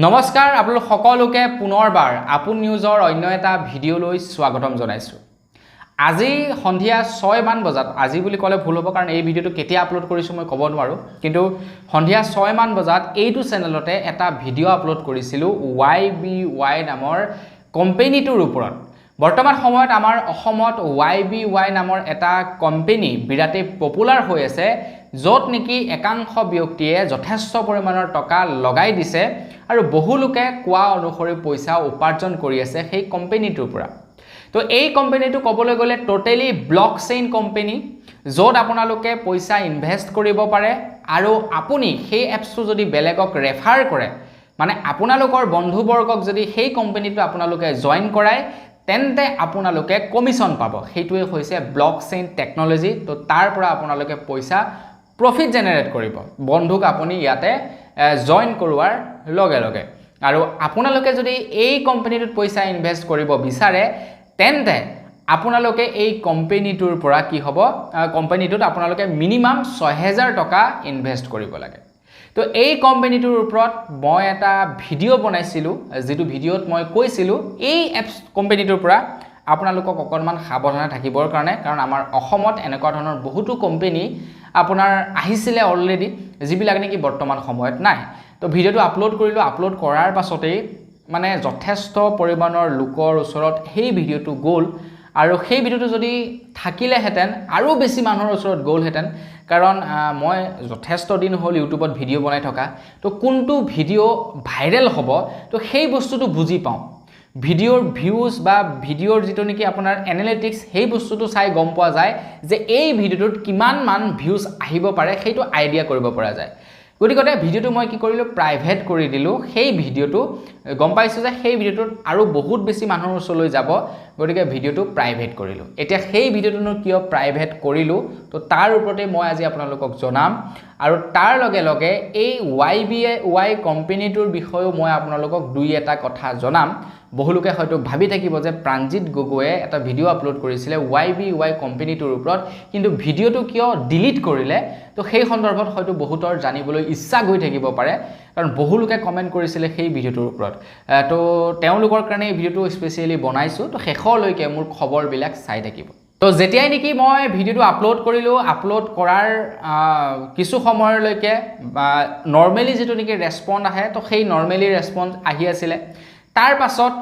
নমস্কাৰ আপোনালোক সকলোকে পুনৰবাৰ আপোন নিউজৰ অন্য এটা ভিডিঅ'লৈ স্বাগতম জনাইছো। আজি সন্ধিয়া 6 মান বজাত, আজি বুলি ক'লে ভুল হ'ব কাৰণ এই ভিডিঅ'টো কেতিয়া আপলোড কৰিছো মই ক'ব নোৱাৰো, কিন্তু সন্ধিয়া 6 মান বজাত এইটো চেনেলতে এটা ভিডিঅ' আপলোড কৰিছিলো YBY নামৰ কোম্পানীটোৰ ওপৰত। বৰ্তমান সময়ত আমাৰ অসমত YBY নামৰ এটা কোম্পানী বিৰাটেই পপুলাৰ হৈ আছে, য'ত নেকি একাংশ ব্যক্তিয়ে যথেষ্ট পৰিমাণৰ টকা লগাই দিছে আৰু বহু লোকে কোৱা অনুসৰি পইচা উপাৰ্জন কৰি আছে সেই কোম্পানীটোৰ পৰা। তো এই কোম্পানীটো ক'বলৈ গ'লে টোটেলি ব্লকচেইন কোম্পানী, য'ত আপোনালোকে পইচা ইনভেষ্ট কৰিব পাৰে আৰু আপুনি সেই এপছটো যদি বেলেগক ৰেফাৰ কৰে, মানে আপোনালোকৰ বন্ধুবৰ্গক যদি সেই কোম্পানীটো আপোনালোকে জইন কৰায়, তেন্তে আপোনালোকে কমিশন পাব। সেইটোৱে হৈছে ব্লকচেইন টেকনলজি। তো তাৰ পৰা আপোনালোকে পইচা প্ৰফিট জেনেৰেট কৰিব বন্ধুক আপুনি ইয়াতে জইন কৰোৱাৰ লগে লগে। আৰু আপোনালোকে যদি এই কোম্পানীটোত পইচা ইনভেষ্ট কৰিব বিচাৰে, তেন্তে আপোনালোকে এই কোম্পানীটোৰ পৰা কি হ'ব, কোম্পানীটোত আপোনালোকে মিনিমাম 6000 টকা ইনভেষ্ট কৰিব লাগে। তো এই কোম্পানীটোৰ ওপৰত মই এটা ভিডিঅ' বনাইছিলোঁ, যিটো ভিডিঅ'ত মই কৈছিলোঁ এই এপছ কোম্পানীটোৰ পৰা আপোনালোকক অকণমান সাৱধানে থাকিবৰ কাৰণে, কাৰণ আমাৰ অসমত এনেকুৱা ধৰণৰ বহুতো কোম্পানী আপোনাৰ আহিছিলে অলৰেডি, যিবিলাক নেকি বৰ্তমান সময়ত নাই। তো ভিডিঅ'টো আপলোড কৰিলোঁ, আপলোড কৰাৰ পাছতেই মানে যথেষ্ট পৰিমাণৰ লোকৰ ওচৰত সেই ভিডিঅ'টো গ'ল, আৰু সেই ভিডিঅ'টো যদি থাকিলেহেঁতেন আৰু বেছি মানুহৰ ওচৰত গ'লহেঁতেন, কাৰণ মই যথেষ্ট দিন হ'ল ইউটিউবত ভিডিঅ' বনাই থকা। তো কোনটো ভিডিঅ' ভাইৰেল হ'ব, তো সেই বস্তুটো বুজি পাওঁ। ভিডিঅ'ৰ ভিউজ বা ভিডিঅ'ৰ যিটো নেকি আপোনাৰ এনালিটিক্স, সেই বস্তুটো চাই গম পোৱা যায় যে এই ভিডিঅ'টোত কিমান মান ভিউজ আহিব পাৰে, সেইটো আইডিয়া কৰিব পৰা যায়। গতিকে ভিডিঅ'টো মই কি কৰিলোঁ, প্ৰাইভেট কৰি দিলোঁ। সেই ভিডিঅ'টো গম পাইছোঁ যে সেই ভিডিঅ'টোত আৰু বহুত বেছি মানুহৰ ওচৰলৈ যাব, গতিকে ভিডিঅ'টো প্ৰাইভেট কৰিলোঁ। এতিয়া সেই ভিডিঅ'টোনো কিয় প্ৰাইভেট কৰিলোঁ, তো তাৰ ওপৰতে মই আজি আপোনালোকক জনাম, আৰু তাৰ লগে লগে এই YBY কোম্পানীটোৰ বিষয়েও মই আপোনালোকক দুই এটা কথা জনাম। বহুলোকে হয়তো ভাবি থাকিব যে প্ৰাণজিৎ গগৈয়ে এটা ভিডিঅ' আপলোড কৰিছিলে YBY কোম্পানীটোৰ ওপৰত, কিন্তু ভিডিঅ'টো কিয় ডিলিট কৰিলে, তো সেই সন্দৰ্ভত হয়তো বহুতৰ জানিবলৈ ইচ্ছা গৈ থাকিব পাৰে, কাৰণ বহুলোকে কমেণ্ট কৰিছিলে সেই ভিডিঅ'টোৰ ওপৰত। তো তেওঁলোকৰ কাৰণে এই ভিডিঅ'টো স্পেচিয়েলি বনাইছোঁ, তো শেষলৈকে মোৰ খবৰবিলাক চাই থাকিব। তো যেতিয়াই নেকি মই ভিডিঅ'টো আপলোড কৰিলোঁ, আপলোড কৰাৰ কিছু সময়লৈকে নৰ্মেলি যিটো নেকি ৰেছপন্স আহে, তো সেই নৰ্মেলি ৰেছপন্স আহি আছিলে। তাৰ পাছত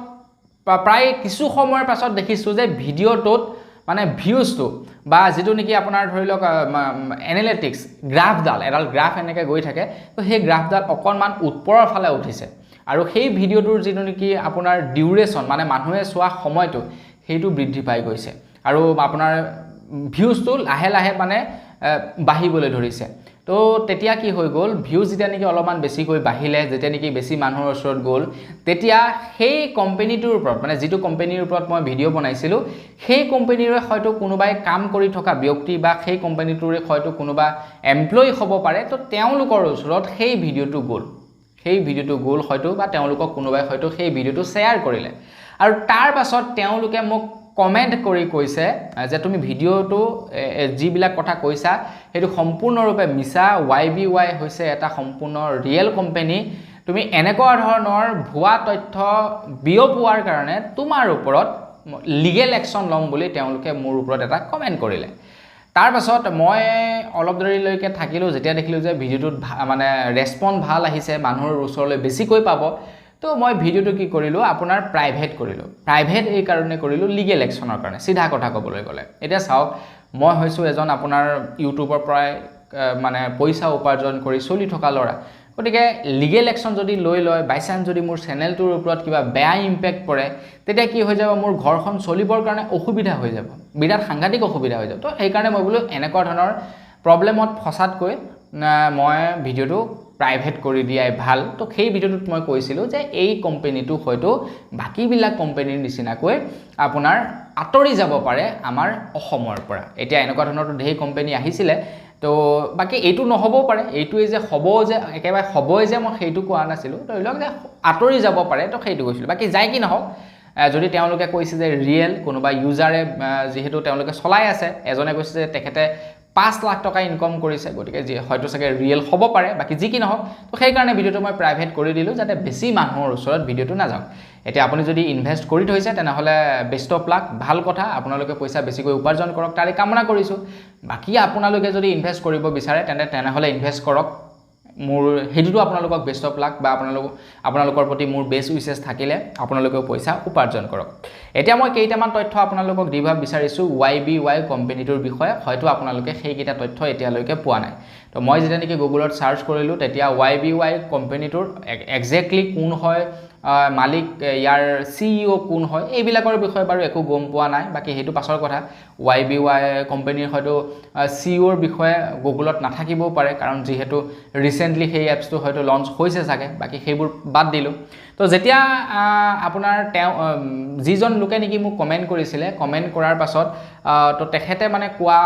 প্ৰায় কিছু সময়ৰ পাছত দেখিছোঁ যে ভিডিঅ'টোত মানে ভিউজটো বা যিটো নেকি আপোনাৰ ধৰি লওক এনালিটিক্স গ্ৰাফডাল, এডাল গ্ৰাফ এনেকৈ গৈ থাকে, তো সেই গ্ৰাফডাল অকণমান ওপৰৰ ফালে উঠিছে, আৰু সেই ভিডিঅ'টোৰ যিটো নেকি আপোনাৰ ডিউৰেশ্যন, মানে মানুহে চোৱা সময়টো, সেইটো বৃদ্ধি পাই গৈছে, আৰু আপোনাৰ ভিউজটো লাহে লাহে মানে বাঢ়িবলৈ ধৰিছে। তো তেতিয়া কি হৈ গ'ল, ভিউজ যেতিয়া নেকি অলপমান বেছিকৈ বাঢ়িলে, যেতিয়া নেকি বেছি মানুহৰ ওচৰত গ'ল, তেতিয়া সেই কোম্পানীটোৰ ওপৰত, মানে যিটো কোম্পানীৰ ওপৰত মই ভিডিঅ' বনাইছিলোঁ, সেই কোম্পানীৰে হয়তো কোনোবাই কাম কৰি থকা ব্যক্তি বা সেই কোম্পানীটোৰে হয়তো কোনোবা এমপ্লয়ী হ'ব পাৰে, তো তেওঁলোকৰ ওচৰত সেই ভিডিঅ'টো গ'ল হয়তো, বা তেওঁলোকক কোনোবাই হয়তো সেই ভিডিঅ'টো শ্বেয়াৰ কৰিলে, আৰু তাৰ পাছত তেওঁলোকে মোক কমেণ্ট কৰি কৈছে যে তুমি ভিডিঅ'টো যিবিলাক কথা কৈছা সেইটো সম্পূৰ্ণৰূপে মিছা, YBY হৈছে এটা সম্পূৰ্ণ ৰিয়েল কোম্পানী, তুমি এনেকুৱা ধৰণৰ ভুৱা তথ্য বিয়পোৱাৰ কাৰণে তোমাৰ ওপৰত লিগেল একশ্যন ল'ম বুলি তেওঁলোকে মোৰ ওপৰত এটা কমেণ্ট কৰিলে। তাৰ পাছত মই অলপ দেৰিলৈকে থাকিলোঁ, যেতিয়া দেখিলোঁ যে ভিডিঅ'টোত মানে ৰেছপন্স ভাল আহিছে, মানুহৰ ওচৰলৈ বেছিকৈ পাব, তো মই ভিডিঅ'টো কি কৰিলোঁ, আপোনাৰ প্ৰাইভেট কৰিলোঁ। প্ৰাইভেট এই কাৰণে কৰিলোঁ লিগেল একশ্যনৰ কাৰণে, চিধা কথা ক'বলৈ গ'লে। এতিয়া চাওক, মই হৈছোঁ এজন আপোনাৰ ইউটিউবৰ পৰাই মানে পইচা উপাৰ্জন কৰি চলি থকা ল'ৰা, গতিকে লিগেল একশ্যন যদি লৈ লয়, বাই চান্স যদি মোৰ চেনেলটোৰ ওপৰত কিবা বেয়া ইম্পেক্ট পৰে, তেতিয়া কি হৈ যাব, মোৰ ঘৰখন চলিবৰ কাৰণে অসুবিধা হৈ যাব, বিৰাট সাংঘাতিক অসুবিধা হৈ যাব। তো সেইকাৰণে মই বোলো এনেকুৱা ধৰণৰ প্ৰব্লেমত ফচাতকৈ মই ভিডিঅ'টো প্ৰাইভেট কৰি দিয়াই ভাল। তো সেই ভিডিঅ'টোত মই কৈছিলোঁ যে এই কোম্পানীটো হয়তো বাকীবিলাক কোম্পানীৰ নিচিনাকৈ আপোনাৰ আঁতৰি যাব পাৰে আমাৰ অসমৰ পৰা। এতিয়া এনেকুৱা ধৰণৰতো ঢেৰ কোম্পানী আহিছিলে, তো বাকী এইটো নহ'বও পাৰে, এইটোৱে যে হ'ব, যে একেবাৰে হ'বই যে মই সেইটো কোৱা নাছিলোঁ, ধৰি লওক যে আঁতৰি যাব পাৰে, তো সেইটো কৈছিলোঁ। বাকী যাই কি নহওক, যদি তেওঁলোকে কৈছে যে ৰিয়েল, কোনোবা ইউজাৰে যিহেতু তেওঁলোকে চলাই আছে, এজনে কৈছে যে তেখেতে 5 লাখ টকা ইনকম কৰিছে গতিকে যে হয়তো চাগে ৰিয়েল হ'ব পাৰে বাকি যি কি নহওক তো সেই কাৰণে ভিডিওটো মই প্ৰাইভেট কৰি দিলো যাতে বেছি মানুহৰ ওচৰত ভিডিওটো না যাওক এতিয়া আপুনি যদি ইনভেষ্ট কৰি থৈছে তেনেহলে বেষ্ট অফ লাক ভাল কথা আপোনালোকে পইচা বেছিকৈ উপাৰ্জন কৰক তাৰে কামনা কৰিছো বাকি আপোনালোকে যদি ইনভেষ্ট কৰিব বিচাৰে তেনেহলে ইনভেষ্ট কৰক মোৰ হেতুটো আপোনালোকক বেষ্ট অফ লাক বা আপোনালোকৰ প্ৰতি মোৰ বেষ্ট উইচেছ থাকিলে আপোনালোকে পইচা উপাৰ্জন কৰক এতিয়া মই কেইটামান তথ্য আপোনালোকক দিব বিচাৰিছো YBY কোম্পানীটোৰ বিষয়ে হয়তো আপোনালোকে সেই কেইটা তথ্য এতিয়ালৈকে পোৱা নাই তো মই যেতিয়া নেকি গুগলত সাৰ্চ কৰিলো তেতিয়া YBY কোম্পানীটোৰ এক্স্যাক্টলি কোন হয় মালিক ইয়াৰ CEO কোন হয় এইবিলাকৰ বিষয়ে বাৰু একো গম পোৱা নাই বাকি হেতু পাছৰ কথা YBY কোম্পানীৰ হয়তো CEO ৰ বিষয়ে গুগলত নাথাকিবও পাৰে কাৰণ যেহেতু ৰিসেন্টলি সেই এপছটো হয়তো লঞ্চ হৈছে থাকে বাকি সেইবোৰ বাদ দিলো তো যেতিয়া আপোনাৰ যিজন লোকে নেকি মোক কমেন্ট কৰিছিলে কমেন্ট কৰাৰ পাছত তো তেখেতে মানে কোৱা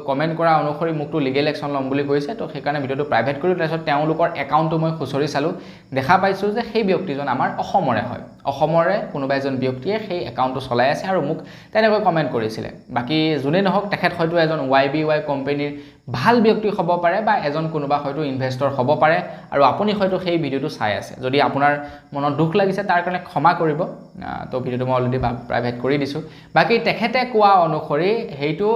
কমেন্ট কৰা অনুসৰি মুকটো লিগেল একশন লম বুলি কৈছে তো সেই কাৰণে ভিডিওটো প্ৰাইভেট কৰি তাৰছত তেওঁলোকৰ একাউণ্টটো মই খুচৰি চালো দেখা পাইছো যে সেই ব্যক্তিজন আমাৰ অসমৰে হয় অসমৰে কোনোবা এজন ব্যক্তিয়ে সেই একাউণ্টটো চলাই আছে আৰু মোক তেনেকৈ কমেন্ট কৰিছিলে বাকি জুনে নহক তেখেত হয়তো এজন YBY কোম্পানীৰ ভাল ব্যক্তি হ'ব পাৰে বা এজন কোনোবা হয়তো ইনভেষ্টৰ হ'ব পাৰে আৰু আপুনি হয়তো সেই ভিডিওটো চাই আছে যদি আপোনাৰ মনত দুখ লাগিছে তাৰ কাৰণে ক্ষমা কৰিব তো ভিডিওটো মই অলৰেডি প্ৰাইভেট কৰি দিছো বাকি তেখেতে কোৱা অনুসৰি হেইটো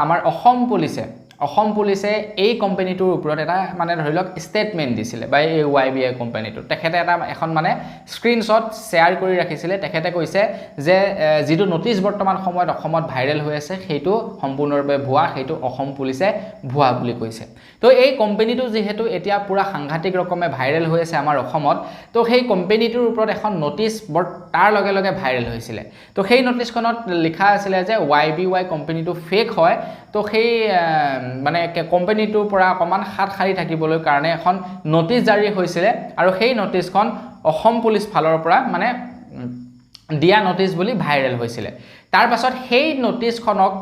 আমাৰ অসম পুলিচে এই কোম্পানীটোৰ ওপৰত এটা মানে ধৰি লওক ষ্টেটমেন্ট দিছিলে বা এই YBY কোম্পানীটো তেখেতে এটা এখন মানে স্ক্ৰিনশ্বট শেয়াৰ কৰি ৰাখিছিলে তেখেতে কৈছে যে যিটো নটিচ বৰ্তমান সময়ত অসমত ভাইৰেল হৈ আছে সেইটো সম্পূৰ্ণৰূপে ভুৱা সেইটো অসম পুলিচে ভুৱা বুলি কৈছে তো এই কোম্পানীটো যেহেতু এতিয়া পুৰা সাংঘাতিক ৰকমে ভাইৰেল হৈ আছে আমাৰ অসমত তো সেই কোম্পানীটোৰ ওপৰত এখন নটিচ তাৰ লগে লগে ভাইৰেল হৈছিল তো সেই নটিচখনত লিখা আছিল যে YBY কোম্পানীটো ফেক হয় তো সেই মানে কোম্পানীটোৰ পৰা অকমান হাত খাৰি থাকিবলৈ কাৰণে এখন নটিচ জাৰি হৈছিল আৰু সেই নটিচখন অসম পুলিচ ফালৰ পৰা মানে দিয়া নটিচ বুলি ভাইৰেল হৈছিল তাৰ পাছত সেই নটিচখনক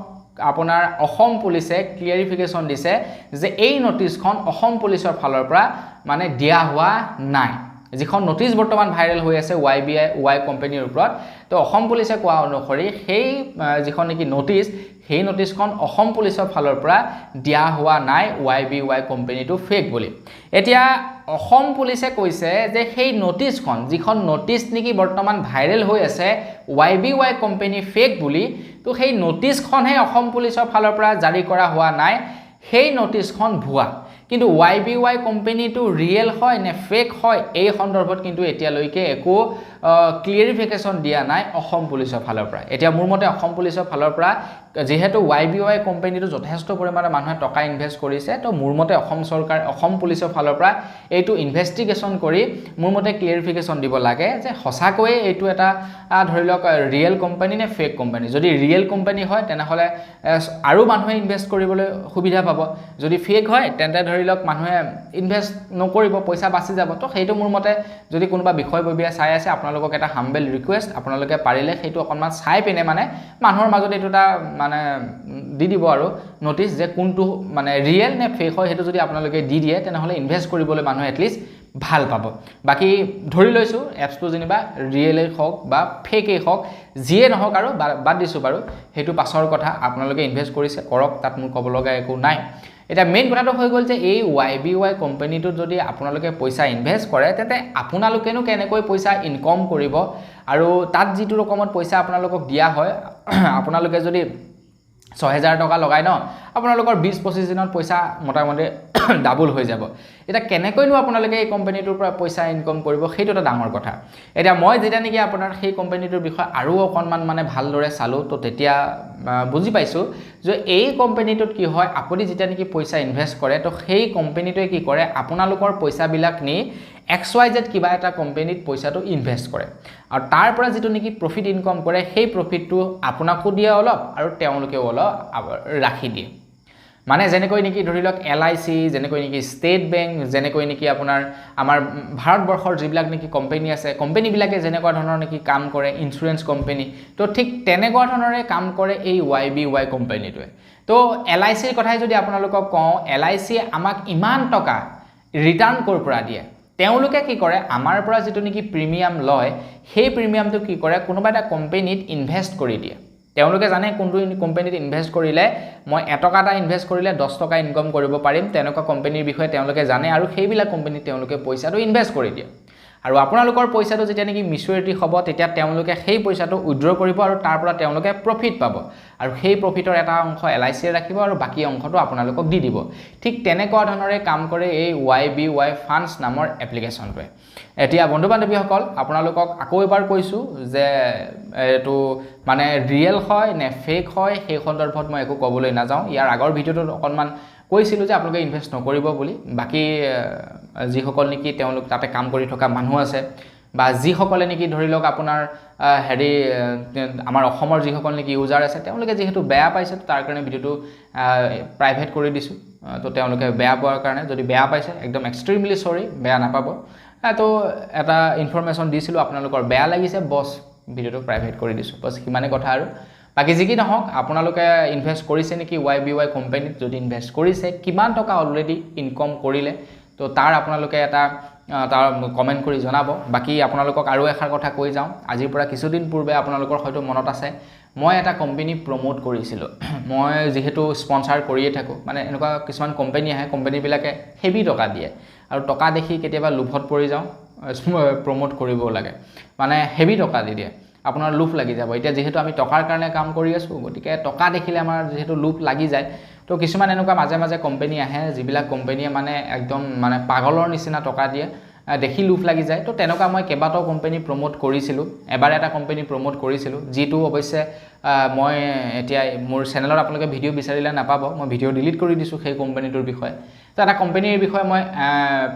আপোনাৰ অসম পুলিচে ক্লিয়াৰিফিকেশন দিছে যে এই নটিচখন অসম পুলিচৰ ফালৰ পৰা মানে দিয়া হোৱা নাই যিখন নটিচ বৰ্তমান ভাইৰেল হৈ আছে YBY কোম্পানীৰ ওপৰত তো অসম পুলিচে কোৱা অনুসৰি সেই যিখন নেকি নটিচ সেই নটিচখন অসম পুলিচৰ ফালৰ পৰা দিয়া হোৱা নাই YBY কোম্পানীটো ফেক বুলি এতিয়া অসম পুলিচে কৈছে যে সেই নটিচখন যিখন নটিচ নেকি বৰ্তমান ভাইৰেল হৈ আছে YBY কোম্পানী ফেক বুলি তো সেই নটিচখনহে অসম পুলিচৰ ফালৰ পৰা জাৰি কৰা হোৱা নাই সেই নটিচখন ভুৱা কিন্তু YBY কোম্পানীটো ৰিয়েল হয় নে ফেক হয় এই সন্দৰ্ভত কিন্তু এতিয়ালৈকে একো ক্লিয়াৰিফিকেশন দিয়া নাই অসম পুলিচৰ ফালৰ পৰা এতিয়া মোৰ মতে অসম পুলিচৰ ফালৰ পৰা যেহেতু YBY কোম্পানীটো যথেষ্ট পৰিমাণে মানুহে টকা ইনভেষ্ট কৰিছে তো মোৰ মতে অসম পুলিচৰ ফালৰ পৰা এইটো ইনভেষ্টিগেশন কৰি মোৰ মতে ক্লিয়াৰিফিকেশন দিব লাগে যে হসাকৈ এইটো এটা ধৰি লওক ৰিয়েল কোম্পানী নে ফেক কোম্পানী যদি ৰিয়েল কোম্পানী হয় তেনেহলে আৰু মানুহে ইনভেষ্ট কৰিবলৈ সুবিধা পাব যদি ফেক হয় তেন্তে ধৰি লওক মানুহে ইনভেষ্ট নকৰিব পইচা বাচি যাব তো সেইটো মোৰ মতে যদি কোনোবা বিষয়ববীয়া চাই আছে আপোনালোকক এটা হাম্বল ৰিকুৱেষ্ট আপোনালোকে পাৰিলে সেইটো অকনমান চাই পিনে মানে মানুহৰ মাজত এইটোটা মানে দি দিব আৰু নটিচ যে কোনটো মানে ৰিয়েল নে ফেক হয় হেতু যদি আপোনালোকে দি দিয়ে তেনেহলে ইনভেষ্ট কৰিবলৈ মানুহ এটলিষ্ট ভাল পাব বাকি ধৰি লৈছো এপছটো যেনিবা ৰিয়েলেই হওক বা ফেকেই হওক যিয়ে নহওক আৰু বাদ দিছো বাৰু হেতু পাছৰ কথা আপোনালোকে ইনভেষ্ট কৰিছে কৰক তাত মোৰ ক'ব লগা একো নাই এটা মেইন কথাটো হৈ গল যে এই YBY কোম্পানীটোত যদি আপোনালোকে পইচা ইনভেষ্ট কৰে তেতে আপোনালোকেনো কেনেকৈ পইচা ইনকাম কৰিব আৰু তাত যিটো ৰকমত পইচা আপোনালোকক দিয়া হয় আপোনালোকে যদি 6000 টকা লগাই ন আপোনালোকৰ 20-25 দিনত পইচা মোটামুটি ডাবল হৈ যাব এটা কেনেকৈনো আপোনালোকে এই কোম্পানীটোৰ পৰা পইচা ইনকাম কৰিব সেইটো এটা ডাঙৰ কথা এটা মই যেটা নেকি আপোনাৰ সেই কোম্পানীটোৰ বিষয় আৰু অকনমান মানে ভালদৰে চালো তো তেতিয়া বুজি পাইছো যে এই কোম্পানীটোত কি হয় আপুনি যেটা নেকি পইচা ইনভেষ্ট কৰে তো সেই কোম্পানীটোৱে কি কৰে আপোনালোকৰ পইচা বিলাক নি XYZ কিবা এটা কোম্পানীত পইচাটো ইনভেষ্ট কৰে আৰু তাৰ পৰা যেটো নেকি প্ৰফিট ইনকাম কৰে সেই প্ৰফিটটো আপোনাকো দিয়ে অলপ আৰু তেওঁলোকেও অলপ ৰাখি দিয়ে মানে যেনেকৈ নেকি ধৰি লওক LIC যেনেকৈ নেকি ষ্টেট বেংক যেনেকৈ নেকি আপোনাৰ আমাৰ ভাৰতবৰ্ষৰ যিবিলাক নেকি কোম্পানী আছে কোম্পানী বিলাকে যেনেকুৱা ধৰণৰ নেকি কাম কৰে ইনস্যুৰেন্স কোম্পানী তো ঠিক তেনেকুৱা ধৰণৰে কাম কৰে এই YBY কোম্পানীটোৱে তো LIC ৰ কথাই যদি আপোনালোকক কওঁ LIC আমাক ইমান টকা ৰিটাৰ্ণ কৰ পৰা দিয়ে তেওঁলোকে কি কৰে আমাৰ পৰা যেটো নেকি প্ৰিমিয়াম লয় সেই প্ৰিমিয়ামটো কি কৰে কোনোবা এটা কোম্পানীত ইনভেষ্ট কৰি দিয়ে তেওঁলোকে জানে কোনটো কোম্পানীত ইনভেষ্ট কৰিলে মই এটকা এটা ইনভেষ্ট কৰিলে 10 টকা ইনকাম কৰিব পাৰিম তেনেকুৱা কোম্পানীৰ বিষয়ে তেওঁলোকে জানে আৰু সেইবিলাক কোম্পানীত তেওঁলোকে পইচাটো ইনভেষ্ট কৰি দিয়ে আৰু আপোনালোকৰ পইচাটো যেতিয়া নেকি মিচুৰিটি হ'ব তেতিয়া তেওঁলোকে সেই পইচাটো উইথড্ৰ কৰিব আৰু তাৰ পৰা তেওঁলোকে প্ৰফিট পাব আৰু সেই প্ৰফিটৰ এটা অংশ LIC এ ৰাখিব আৰু বাকি অংশটো আপোনালোকক দি দিব ঠিক তেনেকুৱা ধৰণৰে কাম কৰে এই YBY ফাণ্ডছ নামৰ এপ্লিকেশ্যনটোৱে এতিয়া বন্ধু বান্ধৱীসকল আপোনালোকক আকৌ এবাৰ কৈছো যে এটো মানে ৰিয়েল হয় নে ফেক হয় সেই সন্দৰ্ভত মই একো ক'বলৈ নাযাওঁ ইয়াৰ আগৰ ভিডিওটোত অকনমান কৈছিলো যে আপোনালোকে ইনভেষ্ট নকৰিব বুলি বাকি যিসকল নেকি তেওঁলোক তাতে কাম কৰি থকা মানুহ আছে বা যিসকলে নেকি ধৰি লওক আপোনাৰ হেৰি আমাৰ অসমৰ যিসকল নেকি ইউজাৰ আছে তেওঁলোকে যেহেতু বেয়া পাইছে তাৰ কাৰণে ভিডিওটো প্ৰাইভেট কৰি দিছো তো তেওঁলোকে বেয়া পোৱাৰ কাৰণে যদি বেয়া পাইছে একদম এক্সট্ৰিমলি সৰি বেয়া নাপাব তো এটা ইনফৰমেশন দিছিলো আপোনালোকৰ বেয়া লাগিছে বস ভিডিওটো প্ৰাইভেট কৰি দিছো বস কিমানে কথা আৰু বাকি যি কি নহওক আপোনালোকে ইনভেষ্ট কৰিছে নেকি YBY কোম্পানীত যদি ইনভেষ্ট কৰিছে কিমান টকা অলৰেডি ইনকাম কৰিলে তো তাৰ আপোনালোকে এটা তাৰ কমেন্ট কৰি জনাব বাকি আপোনালোকক আৰু এখাৰ কথা কৈ যাওঁ আজিৰ পৰা কিছুদিন পূৰ্বে আপোনালোকৰ হয়তো মনত আছে মই এটা কোম্পানী প্ৰমোট কৰিছিলো মই যেহেতু স্পন্সৰ কৰিয়ে থাকো মানে এনেকুৱা কিছুমান কোম্পানী আহে কোম্পানী বিলাকে হেভি টকা দিয়ে আৰু টকা দেখি কেতিয়াবা লোভত পৰি যাওঁ প্ৰমোট কৰিব লাগে মানে হেভি টকা দি দিয়ে আপোনাৰ লুপ লাগি যাব এতিয়া যেহেতু আমি টকাৰ কাৰণে কাম কৰি আছো গতিকে টকা দেখিলে আমাৰ যেহেতু লুপ লাগি যায় তো কিছুমান এনেকুৱা মাজে মাজে কোম্পানী আহে যিবিলাক কোম্পানীয়ে মানে একদম মানে পাগলৰ নিচিনা টকা দিয়ে দেখি লুপ লাগি যায় তো তেনেকুৱা মই কেবাটাও কোম্পানী প্ৰমোট কৰিছিলো এবাৰ এটা কোম্পানী প্ৰমোট কৰিছিলো যেটো অৱশ্যে মই এতিয়া মোৰ চেনেলত আপোনালোকে ভিডিও বিচাৰিলে নাপাব মই ভিডিও ডিলিট কৰি দিছো সেই কোম্পানীটোৰ বিষয়ে তো এটা কোম্পানীৰ বিষয়ে মই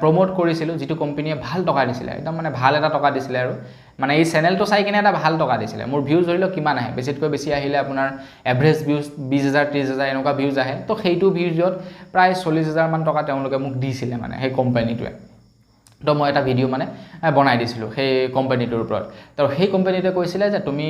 প্ৰমোট কৰিছিলো যেটো কোম্পানীয়ে ভাল টকা দিছিলে একদম মানে ভাল এটা টকা দিছিলে আৰু মানে এই চেনেলটো চাই কিনে এটা ভাল টকা দিছিলে মোৰ ভিউজ ধৰিলো কিমান আহে বেছিতকৈ বেছি আহিলে আপোনাৰ এভাৰেজ ভিউজ 20000 30000 এনেকুৱা ভিউজ আহে তো সেইটো ভিউজত প্ৰায় 40000 মান টকা তেওঁলোকে মোক দিছিলে মানে সেই কোম্পানীটোৱে তো মই এটা ভিডিও মানে বনাই দিছিলো সেই কোম্পানীটোৰ ওপৰত তো সেই কোম্পানীটোৱে কৈছিলে যে তুমি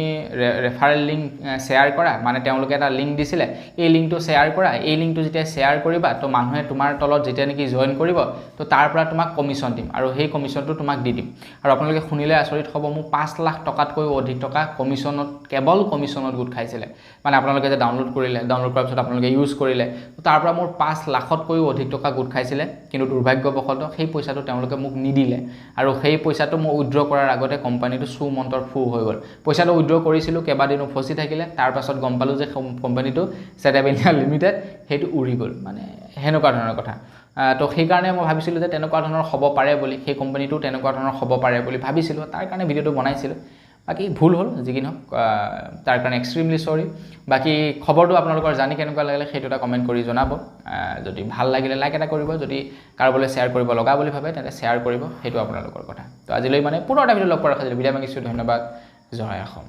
ৰেফাৰেল লিংক শেয়াৰ কৰা মানে তেওঁলোকে এটা লিংক দিছিলে এই লিংকটো শেয়াৰ কৰা এই লিংকটো যেতিয়া শেয়াৰ কৰিবা তো মানুহে তোমাৰ তলত যেতিয়া নেকি জয়েন কৰিব তো তাৰ পৰা তোমাক কমিশন দিম আৰু সেই কমিশনটো তোমাক দি দিম আৰু আপোনালোকে শুনিলে আচৰিত হ'ব মোক 5 লাখ টকাতকৈ অধিক টকা কমিশনত কেৱল কমিশনত গুট খাইছিলে মানে আপোনালোকে যে ডাউনলোড কৰিলে ডাউনলোড কৰাৰ পিছত আপোনালোকে ইউজ কৰিলে তো তাৰ পৰা মোৰ 5 লাখতকৈ অধিক টকা গুট খাইছিলে কিন্তু দুৰ্ভাগ্যবশতঃ সেই পইচাটো তেওঁলোকে মোক নিদিলে আৰু সেই পইচাটো মই উইথড্ৰ কৰাৰ আগতে কোম্পানীটো সু মন্তৰ ফু হৈ গল পইচাটো উইথড্ৰ কৰিছিলো কেবাদিনো ফসি থাকিলে তাৰ পাছত গম পালো যে কোম্পানীটো সেটআপ ইণ্ডিয়া লিমিটেড হেতু উৰি গল মানে হেনকা ধৰণৰ কথা তো সেই কাৰণে মই ভাবিছিলো যে তেনেকুৱা ধৰণৰ হ'ব পাৰে বুলি সেই কোম্পানীটো তেনেকুৱা ধৰণৰ হ'ব পাৰে বুলি ভাবিছিলো তাৰ কাৰণে ভিডিওটো বনাইছিলো বাকি ভুল হল যিকিনো তাৰ কাৰণে এক্সট্ৰিমলি সৰি বাকি খবৰটো আপোনালোকৰ জানি কেনেকুৱা লাগিলে সেইটোটা কমেন্ট কৰি জনাব যদি ভাল লাগিলে লাইক এটা কৰিব যদি কাৰোবালৈ শেয়াৰ কৰিব লগা বুলি ভাবে তেনে শেয়াৰ কৰিব হেতু আপোনালোকৰ কথা তো আজিলৈ মানে পুনৰ এটা ভিডিও লগ পোৱাৰ আশা ভিডিও মাগিছো ধন্যবাদ জয় অসম